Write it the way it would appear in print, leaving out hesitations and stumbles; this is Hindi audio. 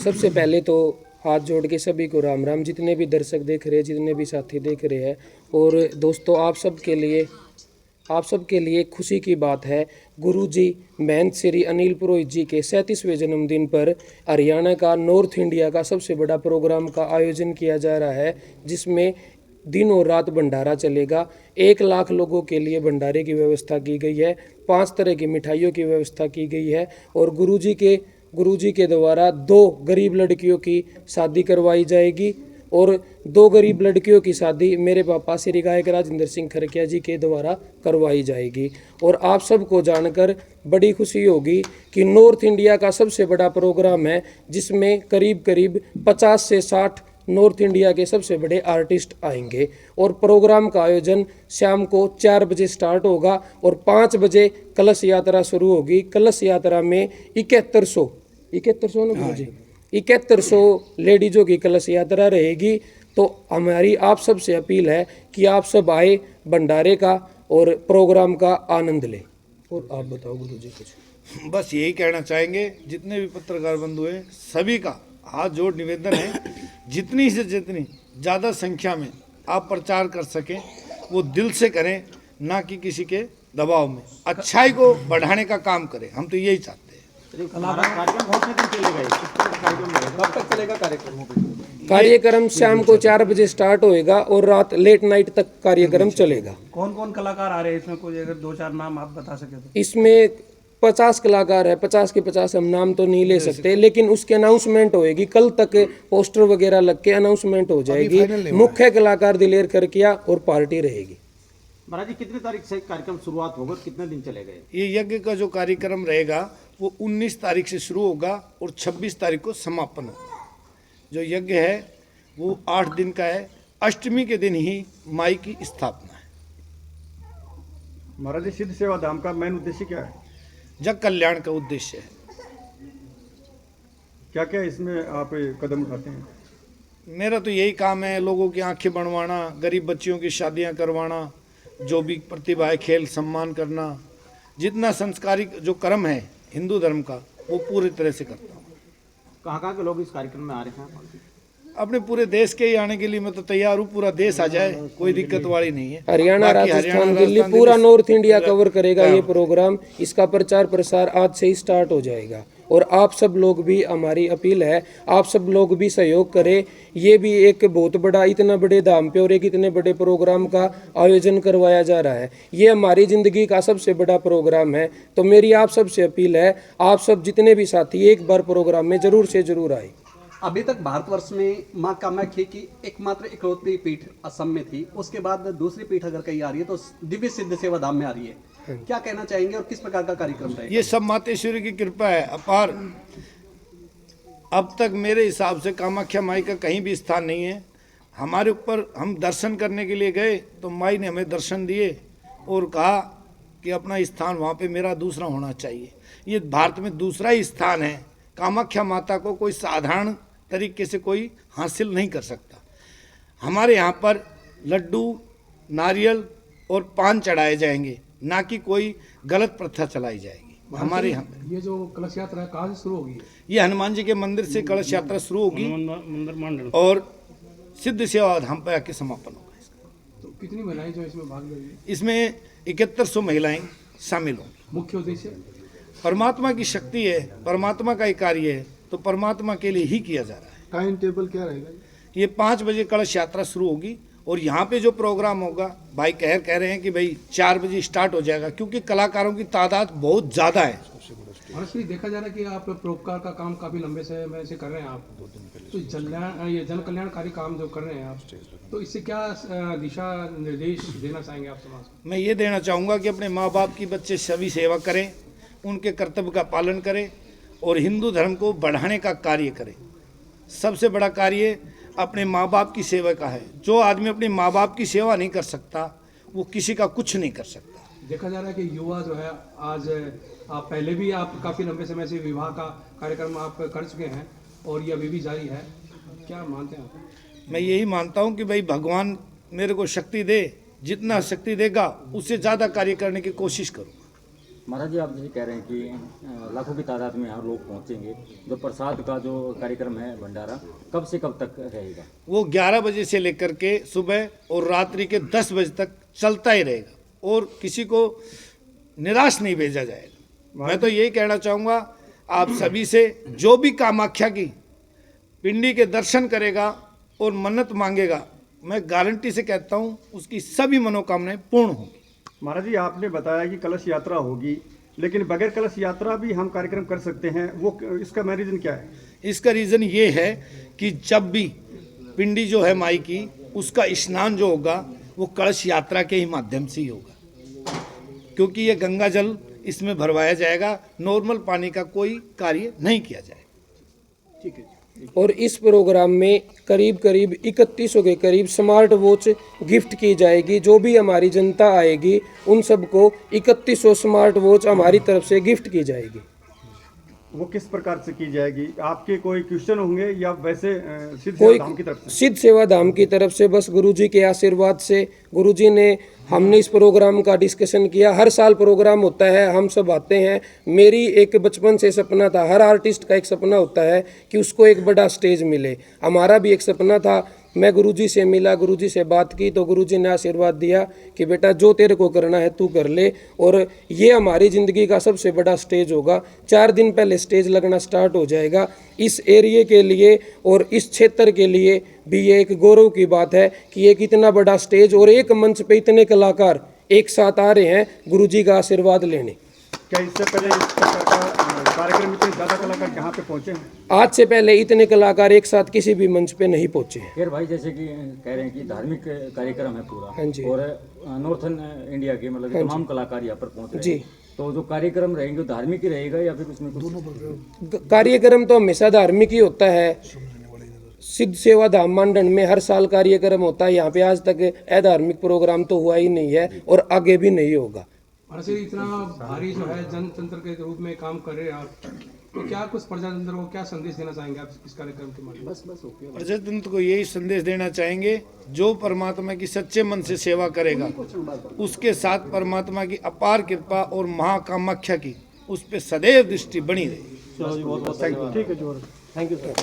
सबसे पहले तो हाथ जोड़ के सभी को राम राम, जितने भी दर्शक देख रहे हैं, जितने भी साथी देख रहे हैं। और दोस्तों, आप सब के लिए खुशी की बात है, गुरुजी महंत श्री अनिल पुरोहित जी के 37वें जन्मदिन पर हरियाणा का नॉर्थ इंडिया का सबसे बड़ा प्रोग्राम का आयोजन किया जा रहा है, जिसमें दिन और रात भंडारा चलेगा। 1 लाख लोगों के लिए भंडारे की व्यवस्था की गई है, 5 तरह की मिठाइयों की व्यवस्था की गई है। और गुरुजी के द्वारा 2 गरीब लड़कियों की शादी करवाई जाएगी और 2 गरीब लड़कियों की शादी मेरे पापा श्री गायक राजेंद्र सिंह खरकिया जी के द्वारा करवाई जाएगी। और आप सबको जानकर बड़ी खुशी होगी कि नॉर्थ इंडिया का सबसे बड़ा प्रोग्राम है, जिसमें करीब करीब 50 से 60 नॉर्थ इंडिया के सबसे बड़े आर्टिस्ट आएंगे। और प्रोग्राम का आयोजन शाम को 4 बजे स्टार्ट होगा और 5 बजे कलश यात्रा शुरू होगी। कलश यात्रा में 7100 ना जी, 7100 लेडीजों की कलश यात्रा रहेगी। तो हमारी आप सब से अपील है कि आप सब आए, भंडारे का और प्रोग्राम का आनंद लें। और आप बताओ गुरु जी कुछ। बस यही कहना चाहेंगे, जितने भी पत्रकार बंधु हैं सभी का हाथ जोड़ निवेदन है, जितनी से जितनी ज़्यादा संख्या में आप प्रचार कर सकें वो दिल से करें, ना कि किसी के दबाव में। अच्छाई को बढ़ाने का काम करें, हम तो यही चाहते हैं। कार्यक्रम शाम को 4 बजे स्टार्ट होएगा और रात लेट नाइट तक कार्यक्रम चलेगा। कौन कौन कलाकार आ रहे हैं इसमें, कोई अगर 2-4 नाम आप बता सके तो? इसमें 50 कलाकार है, 50 के 50 हम नाम तो नहीं ले सकते, लेकिन उसकी अनाउंसमेंट होएगी। कल तक पोस्टर वगैरह लग के अनाउंसमेंट हो जाएगी। मुख्य कलाकार दिलेर करकिया और पार्टी रहेगी। महाराज जी, कितनी तारीख से कार्यक्रम शुरुआत होगा, कितने दिन चलेगा? ये यज्ञ का जो कार्यक्रम रहेगा वो 19 तारीख से शुरू होगा और 26 तारीख को समापन होगा। जो यज्ञ है वो 8 दिन का है। अष्टमी के दिन ही माई की स्थापना है। महाराज जी, सिद्ध सेवा धाम का मेन उद्देश्य क्या है? जग कल्याण का उद्देश्य है। क्या क्या इसमें आप कदम उठाते हैं? मेरा तो यही काम है, लोगों की आंखें बनवाना, गरीब बच्चियों की शादियां करवाना, जो भी प्रतिभा है खेल सम्मान करना, जितना संस्कारिक जो कर्म है हिंदू धर्म का वो पूरी तरह से करता हूँ। कहाँ के लोग इस कार्यक्रम में आ रहे हैं? अपने पूरे देश के ही आने के लिए मैं तो तैयार हूँ। पूरा देश आ जाए, कोई दिक्कत वाली नहीं है। हरियाणा, राजस्थान, दिल्ली, पूरा नॉर्थ इंडिया कवर करेगा ये प्रोग्राम। इसका प्रचार प्रसार आज से ही स्टार्ट हो जाएगा। और आप सब लोग भी, हमारी अपील है, आप सब लोग भी सहयोग करें। ये भी एक बहुत बड़ा, इतना बड़े दाम पे और एक इतने बड़े प्रोग्राम का आयोजन करवाया जा रहा है। ये हमारी ज़िंदगी का सबसे बड़ा प्रोग्राम है। तो मेरी आप सब से अपील है, आप सब जितने भी साथी एक बार प्रोग्राम में जरूर से जरूर आए। अभी तक भारतवर्ष में मां कामाख्या की एकमात्र इकलौती पीठ असम में थी, उसके बाद दूसरी पीठ अगर कहीं आ रही है तो दिव्य सिद्ध सेवा धाम में आ रही है। क्या कहना चाहेंगे और किस प्रकार का कार्यक्रम रहेगा? ये सब मातेश्वरी की कृपा है अपार। अब तक मेरे हिसाब से कामाख्या माई का कहीं भी स्थान नहीं है। हमारे ऊपर, हम दर्शन करने के लिए गए तो माई ने हमें दर्शन दिए और कहा कि अपना स्थान वहाँ पे मेरा दूसरा होना चाहिए। ये भारत में दूसरा ही स्थान है। कामाख्या माता को कोई साधारण तरीके से कोई हासिल नहीं कर सकता। हमारे यहाँ पर लड्डू, नारियल और पान चढ़ाए जाएंगे, ना कि कोई गलत प्रथा चलाई जाएगी। हमारे यहाँ ये जो कलश यात्रा है कहाँ से शुरू होगी? ये हनुमान जी के मंदिर से कलश यात्रा शुरू होगी और सिद्ध सेवा धाम पर आके समापन होगा इसका। तो कितनी महिलाएं जो इसमें भाग लेंगी? इसमें 7100 महिलाएं शामिल होंगी। मुख्य उद्देश्य परमात्मा की शक्ति है, परमात्मा का ही कार्य है, तो परमात्मा के लिए ही किया जा रहा है। टाइम टेबल क्या रहेगा? ये 5 बजे कलश यात्रा शुरू होगी और यहाँ पे जो प्रोग्राम होगा, भाई कह रहे हैं कि भाई 4 बजे स्टार्ट हो जाएगा, क्योंकि कलाकारों की तादाद बहुत ज़्यादा है। और देखा जा रहा है कि आप परोपकार का काम काफ़ी लंबे समय से कर रहे हैं आप, तो ये जन कल्याणकारी काम जो कर रहे हैं आप, तो इससे क्या दिशा निर्देश देना चाहेंगे आप समाज को? मैं ये देना चाहूँगा कि अपने माँ बाप की बच्चे सभी सेवा करें, उनके कर्तव्य का पालन करें और हिंदू धर्म को बढ़ाने का कार्य करें। सबसे बड़ा कार्य अपने माँ बाप की सेवा का है। जो आदमी अपने माँ बाप की सेवा नहीं कर सकता वो किसी का कुछ नहीं कर सकता। देखा जा रहा है कि युवा जो है आज, आप पहले भी आप काफ़ी लंबे समय से विवाह का कार्यक्रम आप कर चुके हैं और ये अभी भी जारी है, क्या मानते हैं आप? मैं यही मानता हूँ कि भाई भगवान मेरे को शक्ति दे, जितना शक्ति देगा उससे ज़्यादा कार्य करने की कोशिश करूँगा। महाराज जी, आप जैसे कह रहे हैं कि लाखों की तादाद में यहाँ लोग पहुँचेंगे, जो प्रसाद का जो कार्यक्रम है भंडारा कब से कब तक रहेगा? वो 11 बजे से लेकर के सुबह और रात्रि के 10 बजे तक चलता ही रहेगा और किसी को निराश नहीं भेजा जाएगा। मैं तो यही कहना चाहूँगा आप सभी से, जो भी कामाख्या की पिंडी के दर्शन करेगा और मन्नत मांगेगा, मैं गारंटी से कहता हूँ उसकी सभी मनोकामनाएं पूर्ण होंगी। महाराज जी, आपने बताया कि कलश यात्रा होगी, लेकिन बगैर कलश यात्रा भी हम कार्यक्रम कर सकते हैं, वो इसका मेन रीजन क्या है? इसका रीज़न ये है कि जब भी पिंडी जो है माई की, उसका स्नान जो होगा वो कलश यात्रा के ही माध्यम से ही होगा, क्योंकि ये गंगा जल इसमें भरवाया जाएगा, नॉर्मल पानी का कोई कार्य नहीं किया जाएगा। ठीक है। और इस प्रोग्राम में करीब करीब 3100 के करीब स्मार्ट वॉच गिफ्ट की जाएगी। जो भी हमारी जनता आएगी उन सबको 3100 स्मार्ट वॉच हमारी तरफ से गिफ्ट की जाएगी। वो किस प्रकार से की जाएगी? आपके कोई क्वेश्चन होंगे या वैसे सिद्ध कोई धाम की तरफ से? सिद्ध सेवा धाम की तरफ से बस गुरुजी के आशीर्वाद से, गुरुजी ने, हमने इस प्रोग्राम का डिस्कशन किया। हर साल प्रोग्राम होता है, हम सब आते हैं। मेरी एक बचपन से सपना था, हर आर्टिस्ट का एक सपना होता है कि उसको एक बड़ा स्टेज मिले। हमारा भी एक सपना था। मैं गुरुजी से मिला, गुरुजी से बात की तो गुरुजी ने आशीर्वाद दिया कि बेटा जो तेरे को करना है तू कर ले। और ये हमारी ज़िंदगी का सबसे बड़ा स्टेज होगा। 4 दिन पहले स्टेज लगना स्टार्ट हो जाएगा। इस एरिया के लिए और इस क्षेत्र के लिए भी ये एक गौरव की बात है कि एक इतना बड़ा स्टेज और एक मंच पे इतने कलाकार एक साथ आ रहे हैं गुरुजी का आशीर्वाद लेने। क्या इससे पहले इस प्रकार का कार्यक्रम इतने ज़्यादा कलाकार यहाँ पे पहुँचे हैं? आज से पहले इतने कलाकार एक साथ किसी भी मंच पे नहीं पहुंचे हैं। खैर भाई, जैसे कि कह रहे हैं कि धार्मिक कार्यक्रम है पूरा, हाँ जी। और नॉर्थन इंडिया के मतलब तमाम कलाकार यहाँ पर पहुँच रहे जी। हैं, तो जो कार्यक्रम रहेंगे वो धार्मिक ही रहेगा या फिर उसमें कुछ? कार्यक्रम तो हमेशा धार्मिक ही होता है। सिद्ध सेवा धाम मांडन में हर साल कार्यक्रम होता है। यहाँ पे आज तक अधार्मिक प्रोग्राम तो हुआ ही नहीं है और आगे भी नहीं होगा। महाराज जी, इतना भारी जो है जनतंत्र के रूप में काम कर रहे हैं आप, तो क्या कुछ प्रजातंत्र को क्या संदेश देना चाहेंगे आप इस कार्यक्रम के माध्यम से? प्रजातंत्र को यही संदेश देना चाहेंगे, जो परमात्मा की सच्चे मन से सेवा करेगा उसके साथ परमात्मा की अपार कृपा और महाकामाख्या की उस पर सदैव दृष्टि बनी रही। ठीक है जोर। Thank you sir.